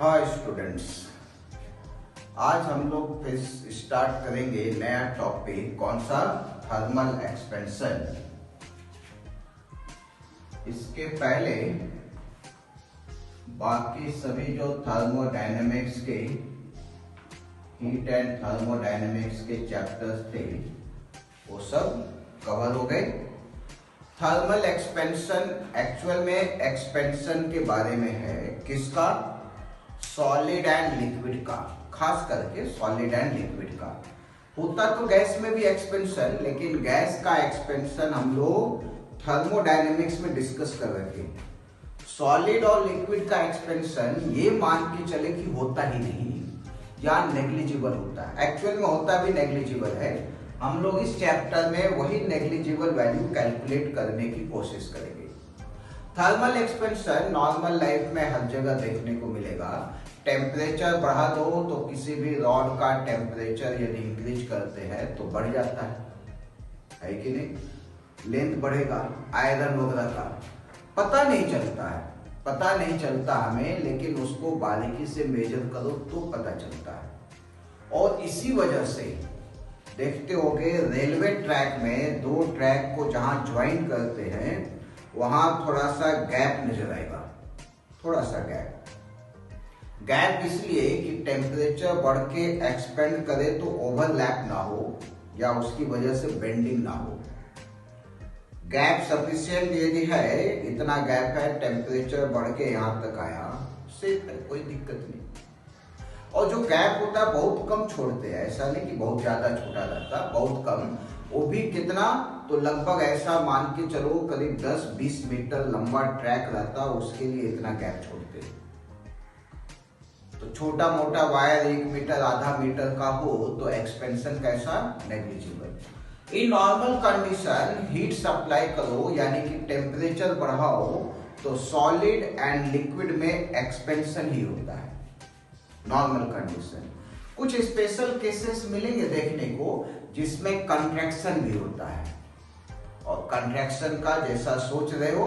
Hi students, आज हम लोग फिर स्टार्ट करेंगे नया टॉपिक। कौन सा? Thermal expansion. इसके पहले बाकी सभी जो थर्मोडायनेमिक्स के हीट एंड थर्मोडायनेमिक्स के चैप्टर्स थे वो सब कवर हो गए। थर्मल एक्सपेंशन एक्चुअल में एक्सपेंशन के बारे में है। किसका? सॉलिड एंड लिक्विड का, खास करके सॉलिड एंड लिक्विड का। होता तो गैस में भी एक्सपेंशन, लेकिन गैस का एक्सपेंशन हम लोग थर्मोडायनेमिक्स में डिस्कस कर रहे थे। सॉलिड और लिक्विड का एक्सपेंशन ये मान के चले कि होता ही नहीं या नेग्लिजिबल होता है। एक्चुअल में होता भी नेग्लिजिबल है। हम लोग इस चैप्टर में वही नेग्लिजिबल वैल्यू कैलकुलेट करने की कोशिश करेंगे। थर्मल एक्सपेंशन नॉर्मल लाइफ में हर जगह देखने को मिलेगा। टेम्परेचर बढ़ा दो तो किसी भी रॉड का टेम्परेचर यदि इंक्रीज करते हैं तो बढ़ जाता है कि नहीं? लेंथ बढ़ेगा, आयरन वगैरह का पता नहीं चलता हमें, लेकिन उसको बारीकी से मेजर करो तो पता चलता है। और इसी वजह से देखते होगे रेलवे ट्रैक में दो ट्रैक को जहां ज्वाइन करते हैं वहां थोड़ा सा गैप नजर आएगा। थोड़ा सा गैप इसलिए कि टेम्परेचर बढ़ के एक्सपेंड करे तो ओवरलैप ना हो या उसकी वजह से बेंडिंग ना हो। गैप सफिशिएंट यदि है, इतना गैप है, टेम्परेचर बढ़ के यहां तक आया, सेफ है, कोई दिक्कत नहीं। और जो गैप होता है बहुत कम छोड़ते हैं, ऐसा नहीं कि बहुत ज्यादा छोटा रहता, बहुत कम। वो भी कितना? तो लगभग ऐसा मान के चलो करीब 10-20 मीटर लंबा ट्रैक रहता, उसके लिए इतना गैप छोड़ते। तो छोटा मोटा वायर 1 मीटर आधा मीटर का हो तो एक्सपेंशन कैसा? Negligible. In normal condition heat supply करो यानी कि टेम्परेचर बढ़ाओ तो सॉलिड एंड लिक्विड में एक्सपेंशन ही होता है नॉर्मल कंडीशन। कुछ स्पेशल केसेस मिलेंगे देखने को जिसमें कंट्रैक्शन भी होता है। और कंट्रैक्शन का जैसा सोच रहे हो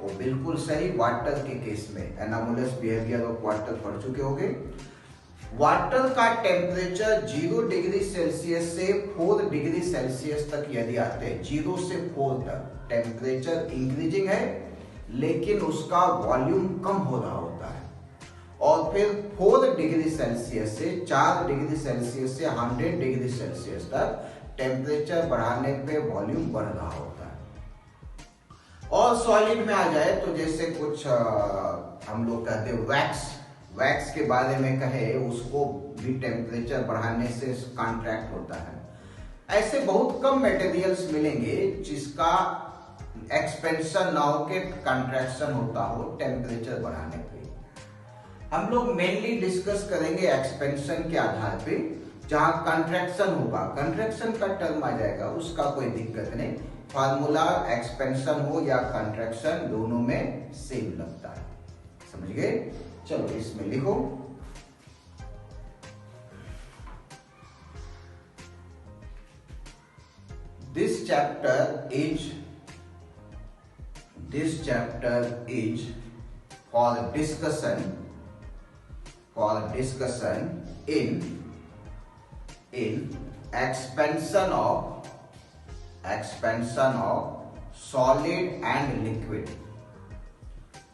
वो बिल्कुल सही। वाटर के केस में एनोमलस बिहेवियर ऑफ वाटर पढ़ चुके होंगे। वाटर का टेम्परेचर 0 डिग्री सेल्सियस से 4 डिग्री सेल्सियस तक यदि आते हैं, 0 से 4 तक टेम्परेचर इंक्रीजिंग है लेकिन उसका वॉल्यूम कम हो रहा होता है। और फिर 4 डिग्री सेल्सियस से 4 डिग्री सेल्सियस से 100 डिग्री सेल्सियस तक टेम्परेचर बढ़ाने पे वॉल्यूम बढ़ रहा होता है। और सॉलिड में आ जाए तो जैसे कुछ हम लोग कहते हैं वैक्स के बारे में कहे, उसको भी टेम्परेचर बढ़ाने से कॉन्ट्रैक्ट होता है। ऐसे बहुत कम मटेरियल्स मिलेंगे जिसका एक्सपेंशन ना हो के कंट्रैक्शन होता हो टेम्परेचर बढ़ाने पे। हम लोग मेनली डिस्कस करेंगे एक्सपेंशन के आधार पे। जहां कंट्रैक्शन होगा, कंट्रैक्शन का टर्म आ जाएगा, उसका कोई दिक्कत नहीं। फार्मूला एक्सपेंशन हो या कंट्रैक्शन दोनों में सेम लगता है। समझ गए? चलो इसमें लिखो this chapter is for discussion in expansion of solid and liquid.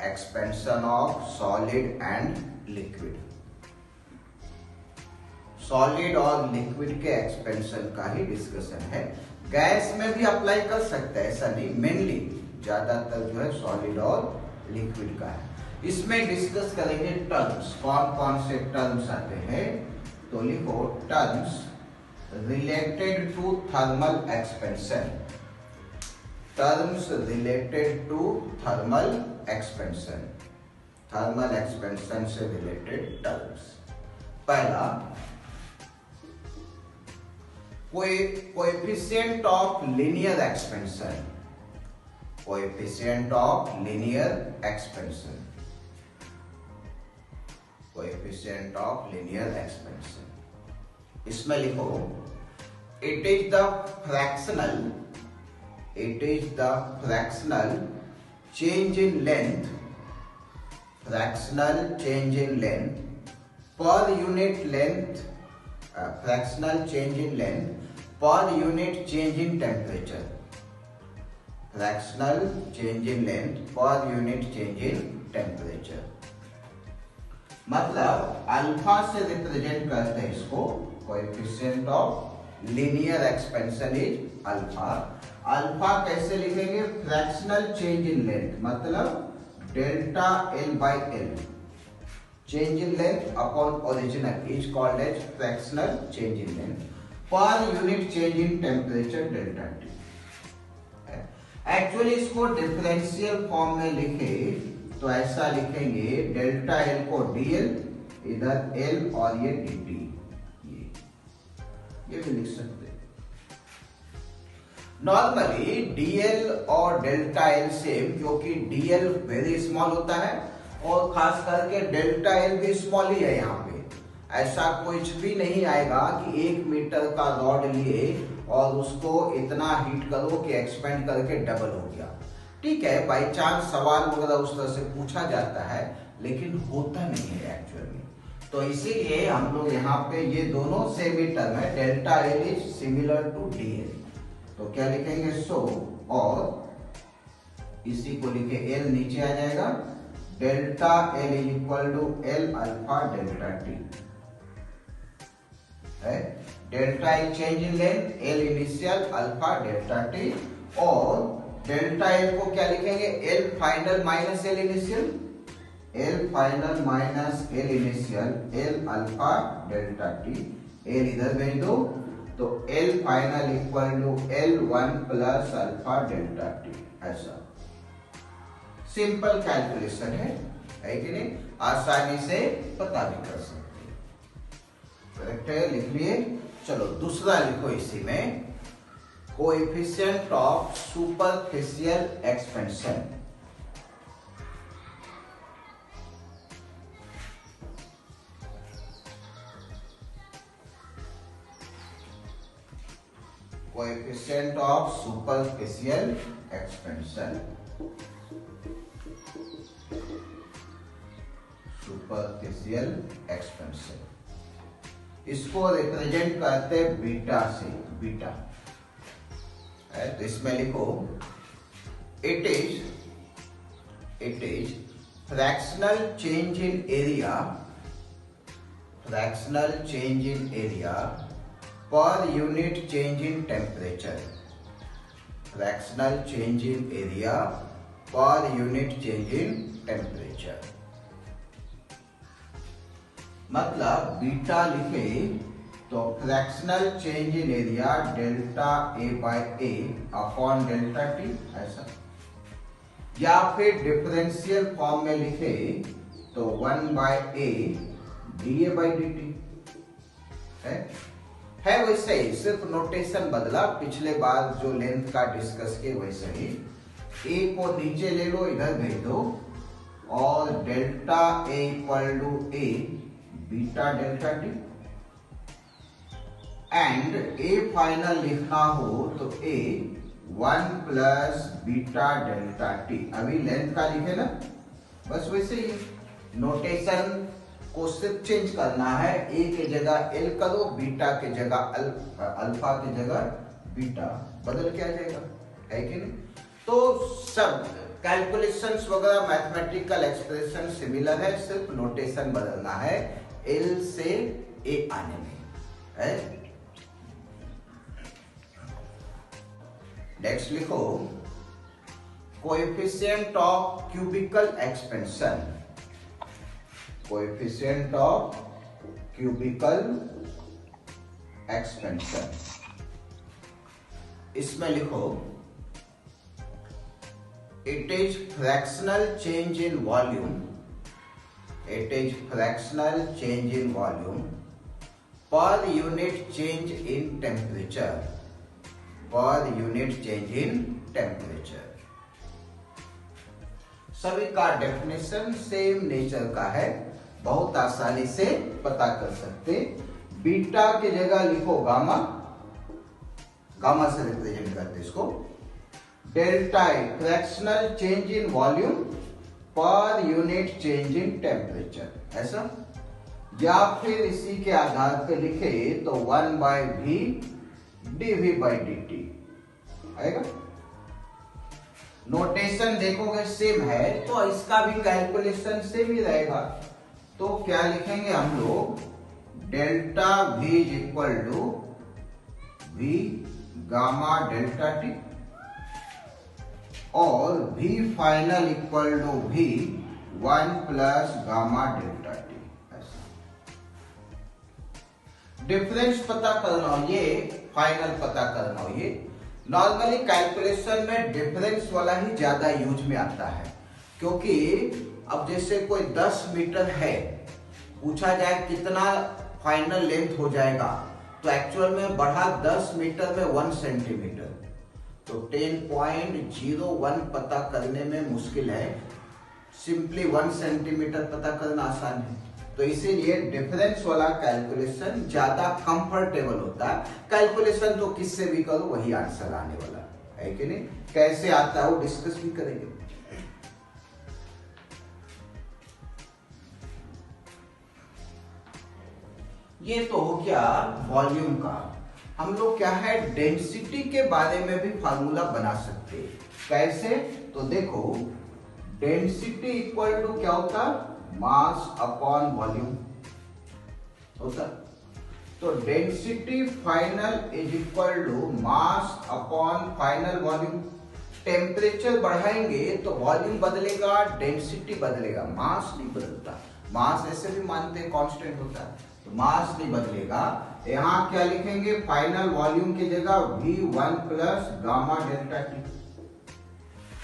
Expansion of solid and liquid. Solid और लिक्विड के एक्सपेंशन का ही डिस्कशन है। गैस में भी अप्लाई कर सकते हैं, ऐसा नहीं। मेनली ज्यादातर जो है सॉलिड और लिक्विड का है। इसमें डिस्कस करेंगे टर्म्स। कौन कौन से टर्म्स आते हैं तो लिखो terms related to thermal expansion. Terms related to thermal expansion. Thermal expansion से related terms. पहला, coefficient of linear expansion. Coefficient of linear expansion. Coefficient of linear expansion. इसमें लिखो it is the fractional change in length per unit length, fractional change in length per unit change in temperature, fractional change in length per unit change in temperature. मतलब alpha से represent करते हैं इसको, coefficient of linear expansion is alpha. Alpha कैसे लिखेंगे? Fractional change in length, मतलब delta L by L, change in length upon original is called as fractional change in length per unit change in temperature delta T. Actually इसको differential form में लिखे तो ऐसा लिखेंगे, delta L को DL, इधर L और ये dt, ये भी लिख सकते हैं। नॉर्मली डीएल और डेल्टा एल सेम, क्योंकि डीएल वेरी स्मॉल होता है और खास करके डेल्टा एल भी स्मॉल ही है। यहाँ पे ऐसा कुछ भी नहीं आएगा कि 1 मीटर का रॉड लिए और उसको इतना हीट करो कि एक्सपेंड करके डबल हो गया। ठीक है, बाई चांस सवाल वगैरह उस तरह से पूछा जाता है, लेकिन होता नहीं है एक्चुअल में। तो इसीलिए हम लोग यहाँ पे ये दोनों सेम ही टर्म है, delta L is similar to D L. तो क्या लिखेंगे? सो, और इसी को लिखे एल नीचे आ जाएगा, delta L is equal to L alpha delta T है। Delta L change in length, L initial, alpha delta T, और डेल्टा एल को क्या लिखेंगे? L final minus L initial, L final minus L initial, L alpha delta T, L इधर भेज दो, तो L final equal to L one plus alpha delta T. ऐसा simple calculation है कि नहीं? आसानी से पता भी कर सकते हैं। करेक्ट है, लिख लिए। चलो दूसरा लिखो इसी में, coefficient of superficial expansion. Coefficient of superficial expansion, superficial expansion, इसको रिप्रेजेंट करते हैं बीटा से, बीटा है। तो इसमें लिखो, it is fractional change in area, fractional change in area पर unit change in temperature, fractional change in area पर यूनिट चेंज इन टेम्परेचर। मतलब बीटा लिखे तो fractional change in area delta A by A upon delta T, ऐसा। या फिर differential form में लिखे तो 1 by A D A by D T है वैसे ही, सिर्फ नोटेशन बदला। पिछले बार जो लेंथ का डिस्कस किए वैसे ही, ए को नीचे ले लो, इधर भेज दो, और delta A equal to A beta delta T, and A final लिखना हो तो A 1 plus beta delta T. अभी लेंथ का लिखे ना, बस वैसे ही नोटेशन को सिर्फ चेंज करना है, ए के जगह एल करो, बीटा के जगह अल्फा के जगह बीटा, बदल के आ जाएगा, है कि नहीं? तो सब कैलकुलेशंस वगैरह मैथमेटिकल एक्सप्रेशन सिमिलर है, सिर्फ नोटेशन बदलना है एल से ए आने में, है। नेक्स्ट लिखो, coefficient of cubicle expansion, coefficient of cubicle expansion. इसमें लिखो, it is fractional change in volume, it is fractional change in volume पर यूनिट चेंज इन टेम्परेचर, पर यूनिट चेंज इन टेम्परेचर। सभी का डेफिनेशन सेम नेचर का है, बहुत आसानी से पता कर सकते। बीटा की जगह लिखो गामा, गामा से रिप्रेजेंट करते इसको, delta A fractional change in volume पर यूनिट चेंज इन टेम्परेचर, ऐसा। या फिर इसी के आधार पे लिखे तो 1/v dv/dt आएगा। नोटेशन देखोगे सेम है तो इसका भी कैलकुलेशन सेम ही रहेगा। तो क्या लिखेंगे हम लोग, delta v is equal to v gamma delta T और v final equal to v 1 plus gamma delta T. Difference पता करना हो, ये फाइनल पता करना हो। ये नॉर्मली कैलकुलेशन में डिफरेंस वाला ही ज्यादा यूज में आता है, क्योंकि अब जैसे कोई 10 मीटर है, पूछा जाए कितना फाइनल लेंथ हो जाएगा, तो एक्चुअल में बढ़ा 10 मीटर में 1 सेंटीमीटर, तो 10.01 पता करने में मुश्किल है, सिंपली 1 सेंटीमीटर पता करना आसान है। तो इसीलिए डिफरेंस वाला कैलकुलेशन ज्यादा कंफर्टेबल होता है। कैलकुलेशन तो किससे भी करो वही आंसर आने वाला है कि नहीं। कैसे आता है वो डिस्कस भी करेंगे। ये तो हो गया वॉल्यूम का। हम लोग क्या है, डेंसिटी के बारे में भी फार्मूला बना सकते हैं। कैसे, तो देखो डेंसिटी इक्वल टू क्या होता, मास अपॉन वॉल्यूम होता। तो density final is equal to mass upon final volume. Temperature बढ़ाएंगे तो वॉल्यूम बदलेगा, डेंसिटी बदलेगा, मास नहीं बदलता। मास ऐसे भी मानते हैं कांस्टेंट होता है, तो मास नहीं बदलेगा। यहाँ क्या लिखेंगे, फाइनल वॉल्यूम की जगह v1 plus gamma delta T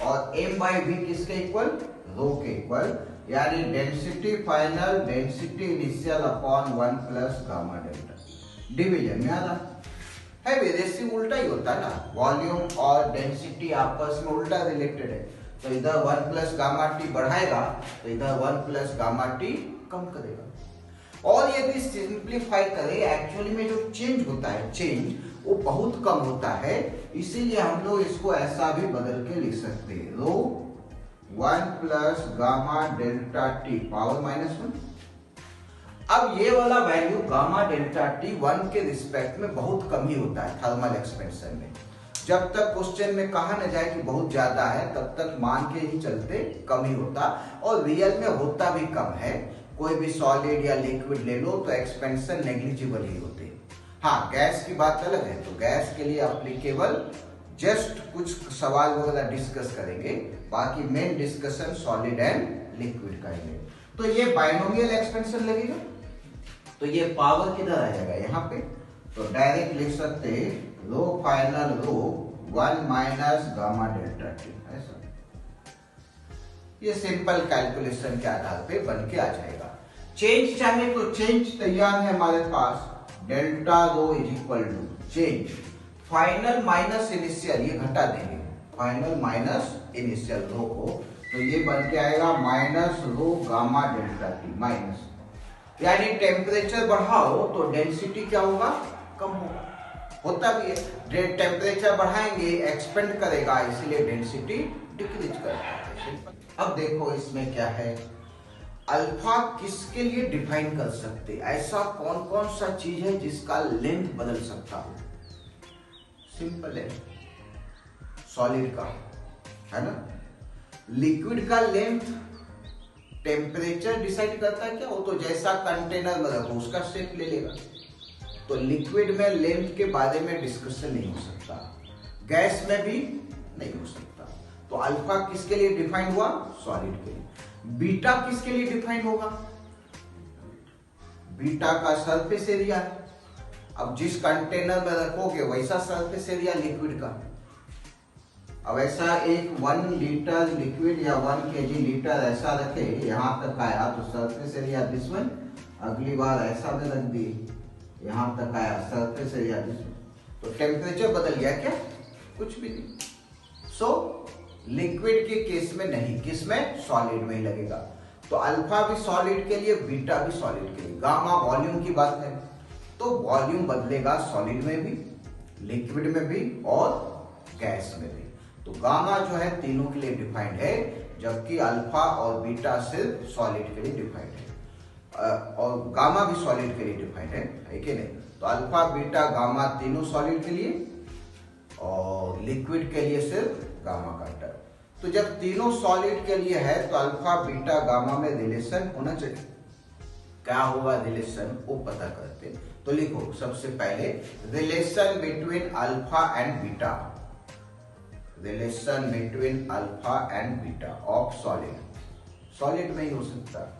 और m/v किसके इक्वल, रो के इक्वल, यानी density final density initial upon 1 plus gamma delta. Division में आना है, रेशियो उल्टा ही होता है ना, वॉल्यूम और डेंसिटी आपस में उल्टा रिलेटेड है। तो इधर 1 प्लस गामा टी बढ़ाएगा तो इधर 1 प्लस गामा टी कम करेगा। और यदि सिंप्लीफाई करें, एक्चुअली में जो चेंज होता है, चेंज वो बहुत कम होता है, इसीलिए हम लोग इसको ऐसा भी बदल के लिख सकते हैं, रो 1 plus gamma delta T power -1। अब ये वाला वैल्यू गामा डेल्टा टी 1 के रिस्पेक्ट में बहुत कम ही होता है थर्मल एक्सपेंशन में। जब तक क्वेश्चन में कहा न जाए कि बहुत ज्यादा है, तब तक मान के ही चलते कम ही होता, और रियल में होता भी कम है। कोई भी सॉलिड या लिक्विड ले लो तो एक्सपेंशन नेग्लिजिबल ही होते हैं। हाँ, गैस की बात अलग है, तो गैस के लिए अप्लीकेबल जस्ट कुछ सवाल वगैरह डिस्कस करेंगे, बाकी main discussion solid and liquid का ही है। तो ये बाइनोमियल एक्सपेंशन लगेगा, तो ये पावर किधर आ जाएगा यहाँ पे, तो डायरेक्ट लिख सकते रो फाइनल रो 1 माइनस गामा डेल्टा टी, ऐसा। ये सिंपल कैलकुलेशन के आधार पे बन के आ जाएगा। चेंज चाहे तो चेंज तैयार है हमारे पास, delta rho is equal to change final minus initial, ये घटा देंगे, फाइनल माइनस इनिशियल रो को, तो ये बन के आएगा minus rho gamma delta T minus, यानी टेम्परेचर बढ़ाओ तो डेंसिटी क्या होगा, कम होगा। होता भी है, टेम्परेचर बढ़ाएंगे एक्सपेंड करेगा, इसलिए डेंसिटी डिक्रीज करेगा। अब देखो इसमें क्या है, अल्फा किसके लिए डिफाइन कर सकते, ऐसा कौन कौन सा चीज है जिसका लेंथ बदल सकता हो। सिंपल है, सॉलिड का है ना। लिक्विड का लेंथ टेम्परेचर डिसाइड करता है क्या, वो तो जैसा कंटेनर में रखो उसका शेप ले लेगा। तो लिक्विड में लेंथ के बारे में डिस्कशन नहीं हो सकता, गैस में भी नहीं हो सकता। तो अल्फा किसके लिए डिफाइन हुआ, सॉलिड के लिए। बीटा किसके लिए डिफाइन होगा, बीटा का सरफेस एरिया। अब जिस कंटेनर में रखोगे वैसा सरफेस एरिया लिक्विड का। अब ऐसा एक 1 लीटर लिक्विड या 1 kg लीटर ऐसा रखे, यहां तक आया तो सरफेस एरिया दिस वन, अगली बार ऐसा में रख दी, यहां तक आया सरफेस एरिया दिस वन। तो टेम्परेचर बदल गया क्या, कुछ भी नहीं। सो लिक्विड के केस में नहीं, किस में, सॉलिड में ही लगेगा। तो अल्फा भी सॉलिड के लिए, बीटा भी सॉलिड के लिए। गामा वॉल्यूम की बात है, तो वॉल्यूम बदलेगा सॉलिड में भी, लिक्विड में भी और गैस में भी। तो गामा जो है तीनों के लिए डिफाइंड है, जबकि अल्फा और बीटा सिर्फ सॉलिड के लिए डिफाइंड है। और गामा भी सॉलिड के लिए डिफाइंड है कि नहीं? तो अल्फा बीटा गामा तीनों सॉलिड के लिए और लिक्विड के लिए सिर्फ गामा का टर्म। तो जब तीनों सॉलिड के लिए है तो अल्फा बीटा गामा में रिलेशन होना चाहिए। क्या होगा रिलेशन वो पता करते हैं। तो लिखो सबसे पहले relation between alpha and beta, relation between alpha and beta of solid, solid में ही हो सकता है।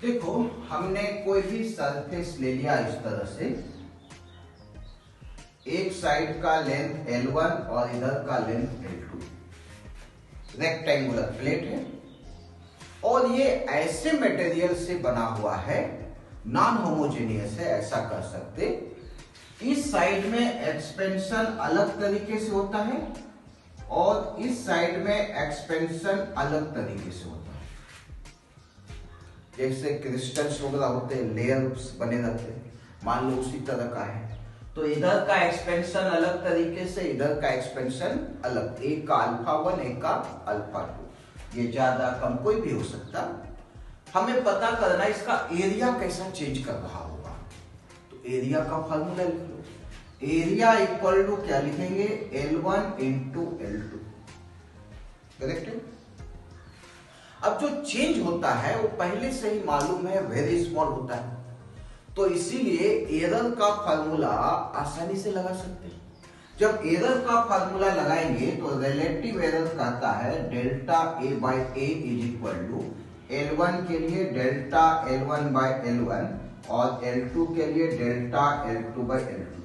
देखो हमने कोई भी सरफेस ले लिया इस तरह से, एक साइड का लेंथ L1 और इधर का लेंथ L2, रेक्टेंगुलर प्लेट है और ये ऐसे मटेरियल से बना हुआ है, नॉन होमोजेनियस है, ऐसा कर सकते। इस साइड में एक्सपेंशन अलग तरीके से होता है और इस साइड में एक्सपेंशन अलग तरीके से होता है। जैसे क्रिस्टल्स वगैरह होते हैं, लेयर्स बने रहते हैं, मान लो उसी तरह का है। तो इधर का एक्सपेंशन अलग तरीके से, इधर का एक्सपेंशन अलग, एक का अल्फा 1 एक का अल्फा 2, ये ज्यादा कम कोई भी हो सकता। हमें पता करना इसका एरिया कैसा चेंज कर रहा होगा। तो एरिया का फॉर्मूला लिख लो, एरिया इक्वल टू क्या लिखेंगे, L1 इंटू L2, करेक्ट है। अब जो चेंज होता है वो पहले से ही मालूम है, वेरी स्मॉल होता है, तो इसीलिए एरर का फार्मूला आसानी से लगा सकते हैं। जब एरर का फार्मूला लगाएंगे तो रिलेटिव एरर कहता है delta A by A is equal to L1 के लिए डेल्टा L1 बाई L1 और L2 के लिए डेल्टा L2 बाई L2।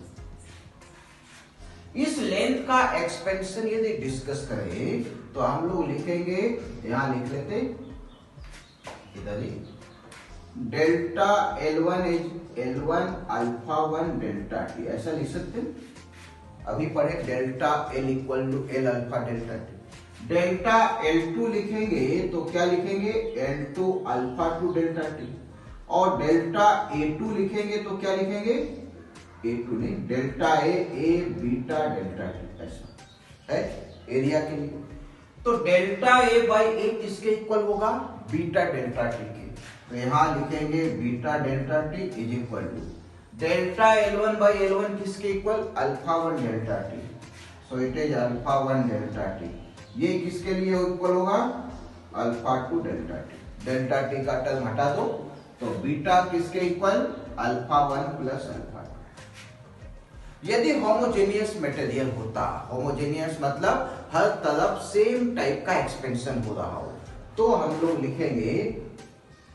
इस लेंथ का एक्सपेंशन यदि डिस्कस करें तो हम लोग लिखेंगे, यहां लिख लेते इधर ही, delta L1 is L1 alpha 1 delta T, ऐसा लिख सकते हैं। अभी पढ़े delta L equal to L alpha delta T। Delta L2 लिखेंगे तो क्या लिखेंगे, L2 अल्फा 2 डेल्टा T, और डेल्टा A2 लिखेंगे तो क्या लिखेंगे, A2 नहीं, delta A beta delta T, ऐसा है एरिया के लिए। तो डेल्टा A बाई A किसके इक्वल होगा, बीटा डेल्टा T के। तो यहां लिखेंगे beta delta T is equal to delta L1 by L1 किसके equal, alpha 1 delta T, so it is alpha 1 delta T। ये किसके लिए इक्वल होगा, alpha 2 delta T। Delta T का टर्म हटा दो तो बीटा किसके इक्वल, अल्फा 1 प्लस अल्फा 2। यदि होमोजेनियस मटेरियल होता, होमोजेनियस मतलब हर तरफ सेम टाइप का एक्सपेंशन हो रहा हो, तो हम लोग लिखेंगे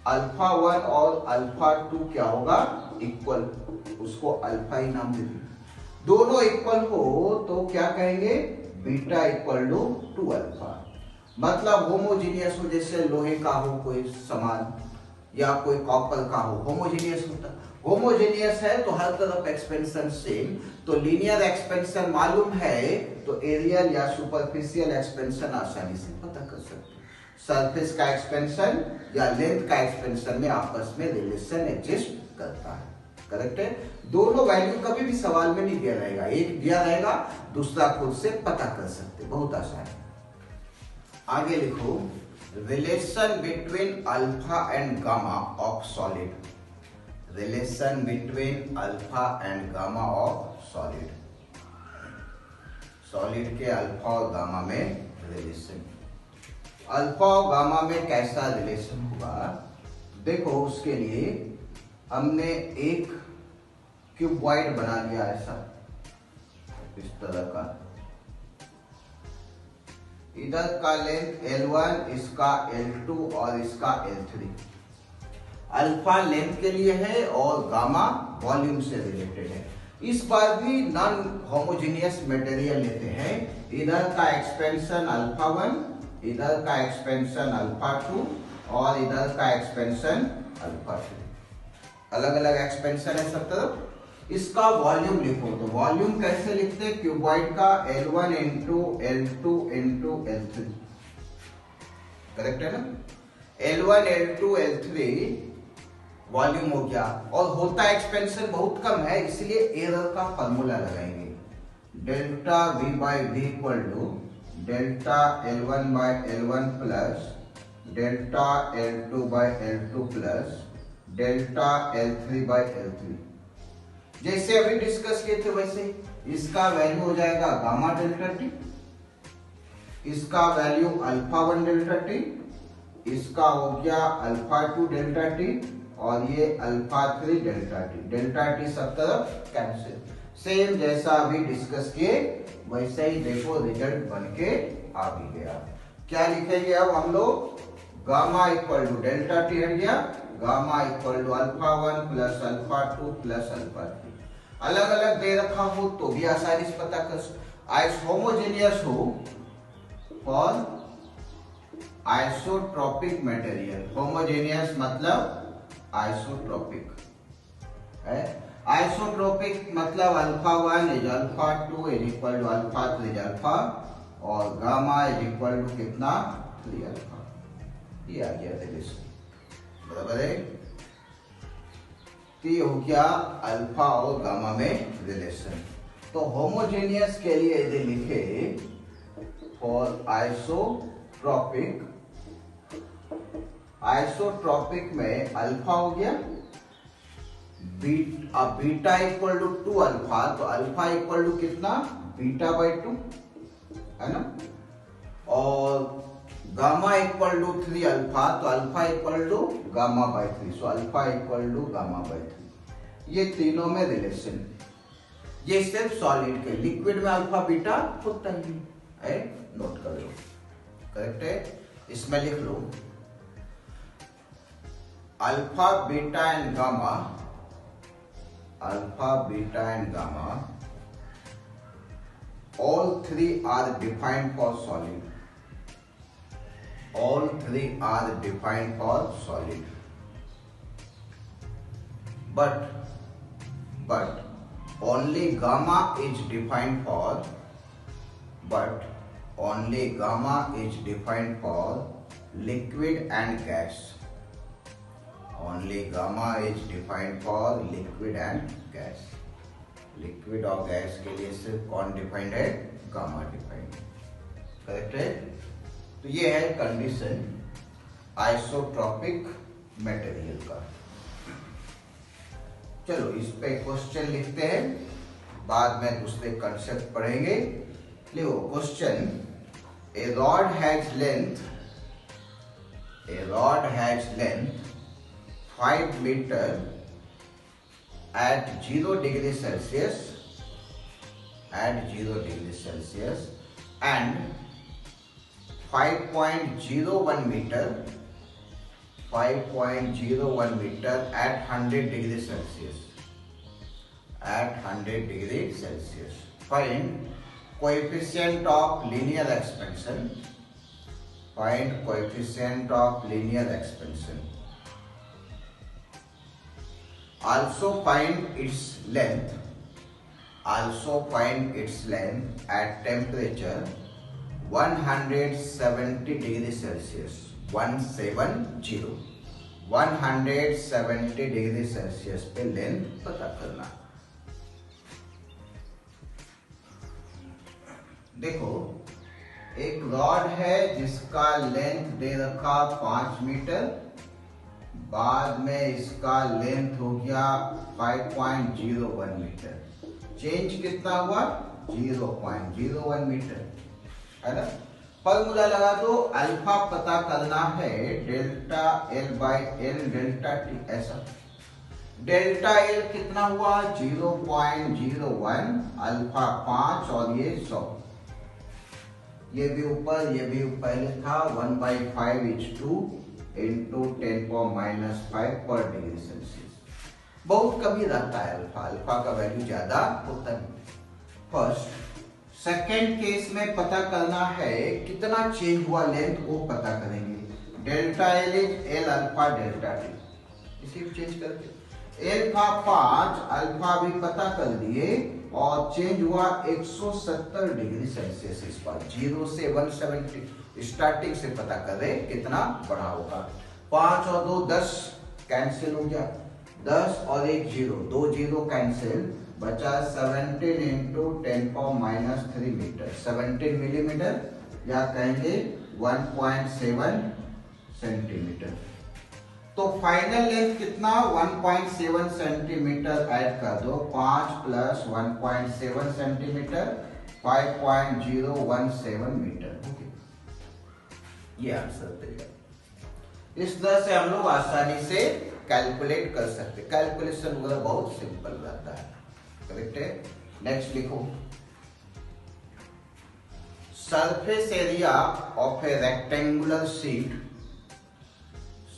अल्फा 1 और अल्फा 2 क्या होगा, इक्वल, उसको अल्फा ही नाम दे दिया। दोनों इक्वल हो तो क्या कहेंगे, बीटा इक्वल टू 2 अल्फा। मतलब होमोजेनियस हो, जैसे लोहे का हो कोई सामान या कोई कॉपर का हो, होमोजेनियस होता। होमोजेनियस है तो हर तरफ एक्सपेंशन सेम, तो लीनियर एक्सपेंशन मालूम है तो एरियल या सुपरफिशियल एक्सपेंशन आसानी से पता कर सकते हैं। सरफेस का एक्सपेंशन या लेंथ का एक्सपेंशन में आपस में रिलेशन एग्जिस्ट करता है, करेक्ट है। दोनों वैल्यू कभी भी सवाल में नहीं दिया रहेगा, एक दिया रहेगा दूसरा खुद से पता कर सकते, बहुत आसान है। आगे लिखो, relation between alpha and gamma of solid, relation between alpha and gamma of solid, solid के अल्फा और गामा में रिलेशन। अल्फा और गामा में कैसा रिलेशन होगा, देखो उसके लिए हमने एक क्यूबॉइड बना लिया ऐसा, इस तरह का, इधर का लेंथ L1, इसका L2 और इसका L3। अल्फा लेंथ के लिए है और गामा वॉल्यूम से रिलेटेड है। इस बार भी नॉन होमोजेनियस मटेरियल लेते हैं, इधर का एक्सपेंशन अल्फा 1, इधर का एक्सपेंशन अल्फा 2 और इधर का एक्सपेंशन अल्फा 2, अलग अलग एक्सपेंशन है सब तरफ। इसका वॉल्यूम लिखो, तो वॉल्यूम कैसे लिखते हैं, क्यूबॉइड का L1 into L2 into L3, correct है ना। L1 L2 L3 वॉल्यूम हो गया, और होता एक्सपेंशन बहुत कम है, इसलिए एरर का फॉर्मूला लगाएंगे, delta V by V equal to delta L1 by L1 plus delta L2 by L2 plus delta L3 by L3। जैसे अभी डिस्कस किए थे वैसे इसका वैल्यू हो जाएगा गामा डेल्टा टी, इसका वैल्यू अल्फा 1 डेल्टा टी, इसका हो गया अल्फा 2 डेल्टा टी और ये alpha 3 delta T. Delta T सब तरफ कैंसिल, सेम जैसा अभी डिस्कस किए वैसे ही देखो रिजल्ट बन के आ भी गया। क्या लिखेंगे अब हम लोग, gamma equal to delta T हट गया, gamma equal to alpha 1 plus alpha 2 plus alpha 3। अलग अलग दे रखा हो तो भी आसानी से पता कर, आइस होमोजेनियस हो और आइसोट्रोपिक मटेरियल। होमोजेनियस मतलब आइसोट्रोपिक है, आइसोट्रोपिक मतलब alpha 1 is alpha 2 is equal to alpha 3 is alpha और गामा इज इक्वल टू कितना 3 अल्फा। ये आ गया रिलेशन, बराबर है। तो ये हो गया अल्फा और गामा में रिलेशन। तो होमोजेनियस के लिए यदि लिखे फॉर आइसोट्रोपिक, आइसोट्रोपिक में अल्फा हो गया बीटा इक्वल टू 2 अल्फा, तो अल्फा इक्वल टू कितना बीटा बाई 2 है ना, और गामा इक्वल टू 3 अल्फा, तो alpha equal to gamma by 3, so alpha equal to gamma by 3। ये तीनों में रिलेशन, ये सिर्फ सॉलिड के, लिक्विड में अल्फा बीटा होता ही है, नोट कर लो, करेक्ट है। इसमें लिख लो alpha beta and gamma, alpha beta and gamma all three are defined for solid, all three are defined for solid, but only gamma is defined for, but only gamma is defined for liquid and gas, only gamma is defined for liquid and gas। Liquid और gas के लिए सिर्फ कौन defined है, gamma defined, correct है। तो ये है कंडीशन आइसोट्रोपिक मटेरियल का। चलो इस पे क्वेश्चन लिखते हैं, बाद में दूसरे कंसेप्ट पढ़ेंगे। लिखो question, a rod has length, a rod has length 5 metre at 0 degree Celsius, at 0 degree Celsius and 5.01 meter, 5.01 meter at 100 degree Celsius, at 100 degree Celsius। Find coefficient of linear expansion, find coefficient of linear expansion। Also find its length, also find its length at temperature 170 degree Celsius, 170 degree Celsius पे length पता करना। देखो एक rod है जिसका length दे रखा 5 metre, बाद में इसका लेंथ हो गया 5.01 मीटर, चेंज कितना हुआ 0.01 मीटर, है ना। फॉर्मूला लगा दो, अल्फा पता करना है delta L by L delta T, ऐसा। डेल्टा एल कितना हुआ 0.01, अल्फा 5 और ये 100, ये भी ऊपर ये भी पहले था 1/5 इज 2 इंटू 10⁻⁵ पर डिग्री सेल्सियस। बहुत कभी रहता है अल्फा, अल्फा का वैल्यू ज्यादा होता है। फर्स्ट सेकेंड केस में पता करना है कितना चेंज हुआ लेंथ, वो पता करेंगे। Delta L is L alpha delta T, इसी को चेंज करके एल्फा 5 अल्फा भी पता कर दिए और चेंज हुआ 170 डिग्री सेल्सियस। इस बार 0 से 170 स्टार्टिंग से पता करें कितना बड़ा होगा। 5 और 2 10 कैंसिल हो गया, 10 और 1 0, 2 0 कैंसिल, बचा 17 इंटू 10⁻³ मीटर, 17 मिलीमीटर, या कहेंगे 1.7 सेंटीमीटर। तो फाइनल लेंथ कितना, 1.7 सेंटीमीटर ऐड कर दो, 5 + 1.7 सेंटीमीटर 5.017 मीटर। ओके, ये आंसर देगा। इस तरह से हम लोग आसानी से कैलकुलेट कर सकते, कैलकुलेशन वगैरह बहुत सिंपल रहता है। करेक्ट है। नेक्स्ट लिखो, surface area of A rectangular sheet,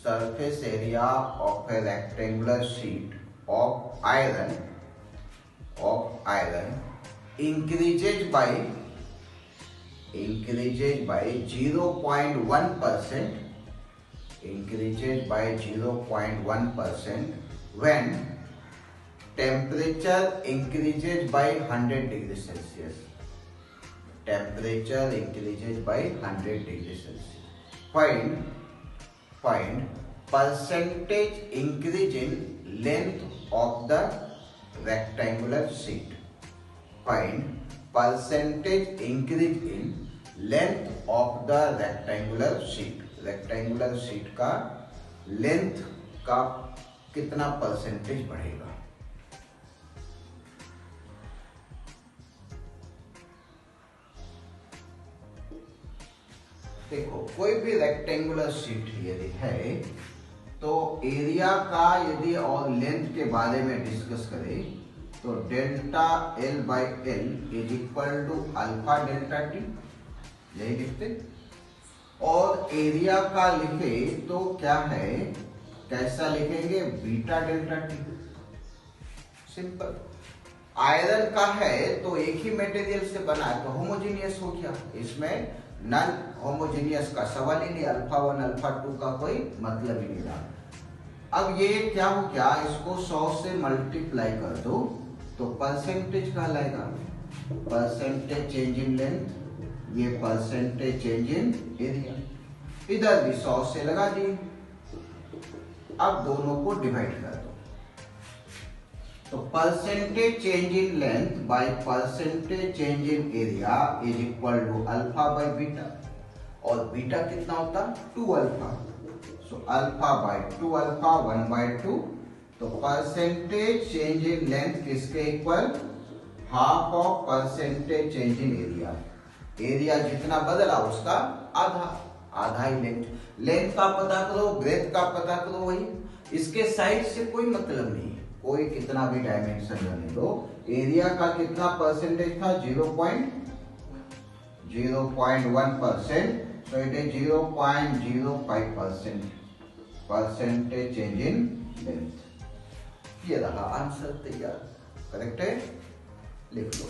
surface area of a rectangular sheet of iron increases by 0.1%, increases by 0.1% when temperature increases by 100 degrees Celsius. Temperature increases by 100 degrees Celsius. Find percentage increase in length of the rectangular sheet. Find percentage increase in length of the rectangular sheet. Rectangular sheet का length का कितना percentage बढ़ेगा। देखो, कोई भी rectangular sheet यदि है तो एरिया का यदि और लेंथ के बारे में डिस्कस करें तो delta L/L is equal to alpha delta T, यही लिखते। और एरिया का लिखे तो क्या है, कैसा लिखेंगे, beta delta T. Simple. Iron का है तो एक ही मटेरियल से बना है तो होमोजेनियस हो गया, इसमें नॉन होमोजेनियस का सवाल ही नहीं, अल्फा 1 अल्फा 2 का कोई मतलब ही नहीं रहा। अब ये क्या हो गया, इसको 100 से मल्टीप्लाई कर दो तो परसेंटेज कहलाएगा, परसेंटेज चेंज इन लेंथ, ये परसेंटेज चेंज इन एरिया। इधर भी 100 से लगा दिए, अब दोनों को डिवाइड कर दो तो percentage change in length by percentage change in area is equal to alpha by beta, और बीटा कितना होता, 2 alpha. So alpha by 2 alpha 1/2, तो परसेंटेज चेंज इन लेंथ किसके इक्वल, half of percentage change in area. Area जितना बदला उसका आधा, आधा ही लेंथ। लेंथ का पता करो, ब्रेथ का पता करो, वही। इसके साइड से कोई मतलब नहीं है, कोई कितना भी डायमेंशन रहने दो। एरिया का कितना परसेंटेज था, 0.01%, so it is 0.05% percentage change in length. ये रहा आंसर तैयार। करेक्ट है, लिख लो।